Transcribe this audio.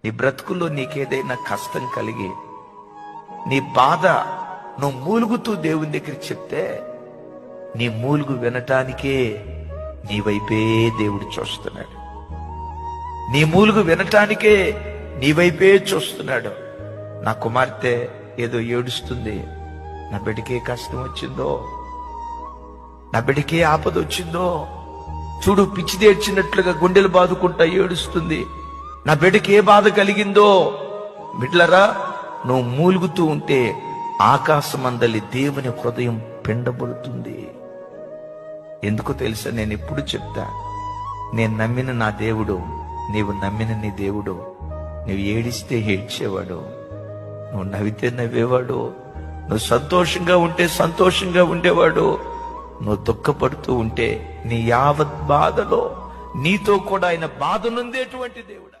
నీ బ్రతుకుల్లో నీకేదైనా కష్టం కలిగి నీ బాధ నువ్వు మూలుగుతూ దేవుని దగ్గర చెప్తే నీ మూలుగు వినటానికే నీ వైపే దేవుడు చూస్తున్నాడు. నీ మూలుగు వినటానికే నీ వైపే చూస్తున్నాడు. నా కుమార్తె ఏదో ఏడుస్తుంది, నా బిడ్డకే కష్టం వచ్చిందో, నా బిడ్డకే ఆపద వచ్చిందో, చూడు పిచ్చిదేడ్చినట్లుగా గుండెలు బాదుకుంటా ఏడుస్తుంది, నా బిడ్డకి ఏ బాధ కలిగిందో. బిడ్డలరా, నువ్వు మూలుగుతూ ఉంటే ఆకాశమందలి దేవుని హృదయం పిండబడుతుంది. ఎందుకో తెలుసా? నేను ఎప్పుడు చెప్తా, నేను నమ్మిన నా దేవుడు, నీవు నమ్మిన నీ దేవుడు. నువ్వు ఏడిస్తే ఏడ్చేవాడు, నువ్వు నవ్వితే నవ్వేవాడు, నువ్వు సంతోషంగా ఉంటే సంతోషంగా ఉండేవాడు, నువ్వు దుఃఖపడుతూ ఉంటే నీ యావత్ బాధలో నీతో కూడా ఆయన బాధ నుండేటువంటి దేవుడు.